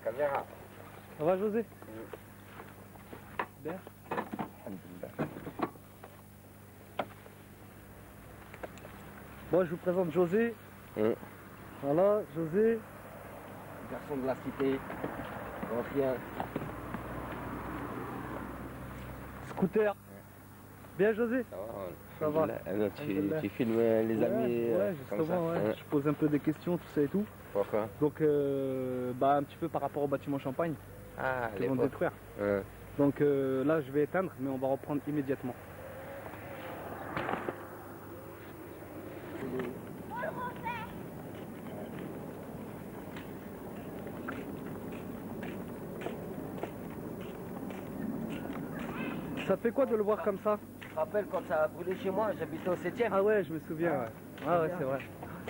caméra. Ça va José? Bien. Alhamdulillah. Bon, je vous présente José. Voilà, José. Garçon de la cité, ancien. Scooter. Bien José? Ça va. Alors, tu filmes les amis Ouais, comme justement, ça. ouais. Je pose un peu des questions, tout ça et tout. Pourquoi? Donc, un petit peu par rapport au bâtiment Champagne Ah, qui vont détruire. Donc là, je vais éteindre, mais on va reprendre immédiatement. Ça fait quoi de le voir comme ça? Tu te rappelles quand ça a brûlé chez moi, j'habitais au 7e. Ah ouais, je me souviens. Ouais, ouais, c'est vrai.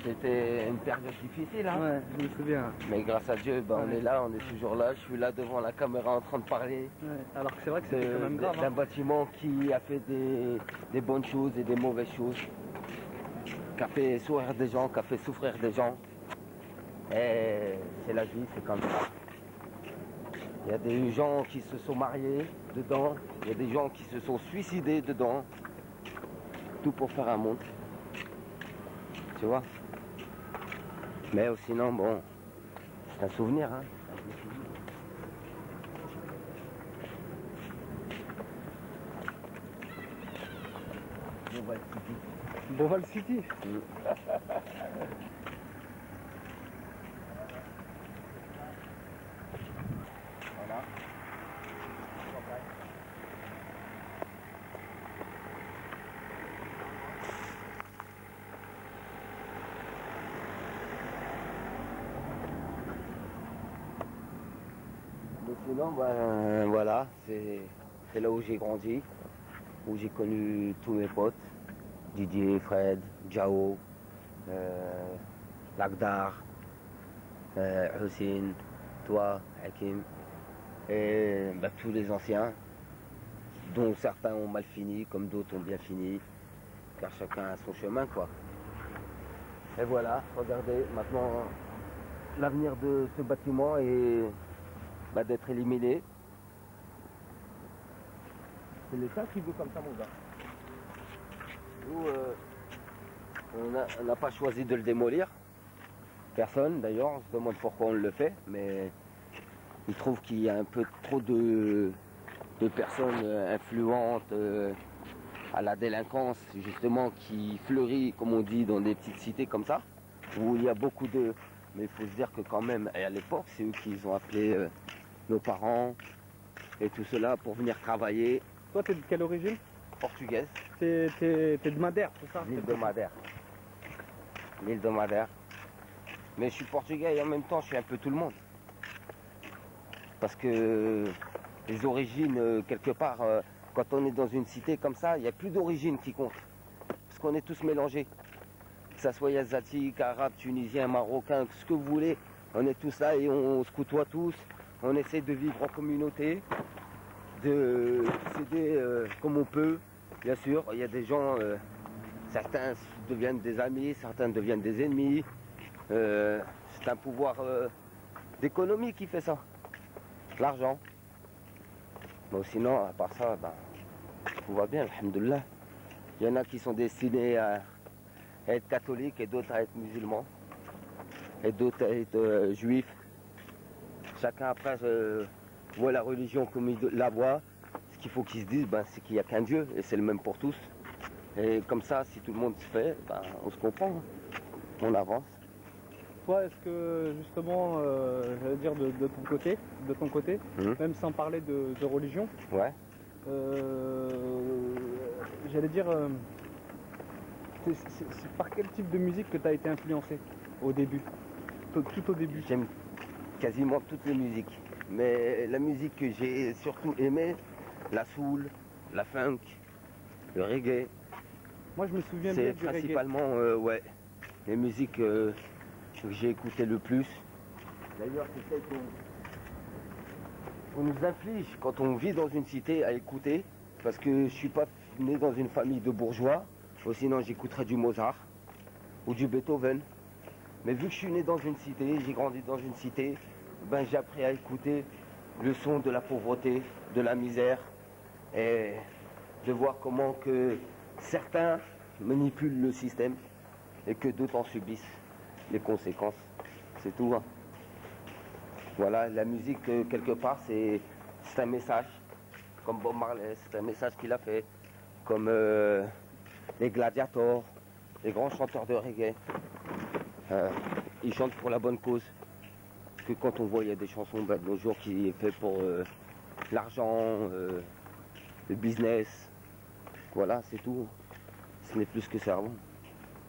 C'était une période difficile, hein. Ouais, je me souviens. Mais grâce à Dieu, on est là, on est toujours là. Je suis là devant la caméra en train de parler. Ouais. Alors que c'est vrai que c'était quand même grave. D'un bâtiment qui a fait des bonnes choses et des mauvaises choses. Qui a fait sourire des gens, qui a fait souffrir des gens. Et c'est la vie, c'est comme ça. Il y a des gens qui se sont mariés dedans. Il y a des gens qui se sont suicidés dedans. Tout pour faire un monde. Tu vois? Mais sinon, bon, c'est un souvenir, hein. Beauval City. Voilà. Mais sinon, voilà, c'est là où j'ai grandi, où j'ai connu tous mes potes, Didier, Fred, Jao, Lagdar, Hussein, toi, Hakim, et tous les anciens, dont certains ont mal fini, comme d'autres ont bien fini, car chacun a son chemin, quoi. Et voilà, regardez, maintenant, l'avenir de ce bâtiment est d'être éliminé. C'est l'État qui veut comme ça, mon gars. Nous, on n'a pas choisi de le démolir. Personne, d'ailleurs, on se demande pourquoi on le fait, mais il trouve qu'il y a un peu trop de personnes influentes à la délinquance, justement, qui fleurit, comme on dit, dans des petites cités comme ça, où il y a beaucoup de... Mais il faut se dire que quand même, et à l'époque, c'est eux qui ont appelé nos parents et tout cela pour venir travailler. Toi, t'es de quelle origine? Portugaise. T'es de Madère, c'est ça? L'île de Madère. L'île de Madère. Mais je suis portugais et en même temps, je suis un peu tout le monde. Parce que les origines, quelque part, quand on est dans une cité comme ça, il n'y a plus d'origine qui compte. Parce qu'on est tous mélangés. Que ça soit asiatique, arabe, tunisien, marocain, ce que vous voulez. On est tous là et on se côtoie tous. On essaie de vivre en communauté, de s'aider comme on peut. Bien sûr, il y a des gens, certains deviennent des amis, certains deviennent des ennemis. C'est un pouvoir d'économie qui fait ça. L'argent. Bon, sinon, à part ça, tout va bien, alhamdoulilah. Il y en a qui sont destinés à être catholiques et d'autres à être musulmans. Et d'autres à être juifs. Chacun après voit la religion comme il la voit. Ce qu'il faut qu'ils se disent, c'est qu'il n'y a qu'un Dieu et c'est le même pour tous. Et comme ça, si tout le monde se fait, on se comprend. Hein. On avance. Toi, est-ce que justement, j'allais dire de ton côté, même sans parler de religion, ouais. J'allais dire, c'est par quel type de musique que tu as été influencé au début, tout au début? J'aime quasiment toutes les musiques, mais la musique que j'ai surtout aimée, la soul, la funk, le reggae. Moi, je me souviens bien c'est du reggae. principalement les musiques que j'ai écoutées le plus. D'ailleurs, c'est celle qu'on nous inflige quand on vit dans une cité à écouter, parce que je ne suis pas né dans une famille de bourgeois, ou sinon j'écouterais du Mozart ou du Beethoven. Mais vu que je suis né dans une cité, j'ai grandi dans une cité, ben, j'ai appris à écouter le son de la pauvreté, de la misère, et de voir comment que certains manipulent le système et que d'autres en subissent les conséquences. C'est tout. Hein. Voilà, la musique, quelque part, c'est un message. Comme Bob Marley, c'est un message qu'il a fait. Comme les Gladiators, les grands chanteurs de reggae. Ils chantent pour la bonne cause. Que quand on voit, il y a des chansons de nos jours qui est fait pour l'argent, le business. Voilà, c'est tout. Ce n'est plus que ça avant.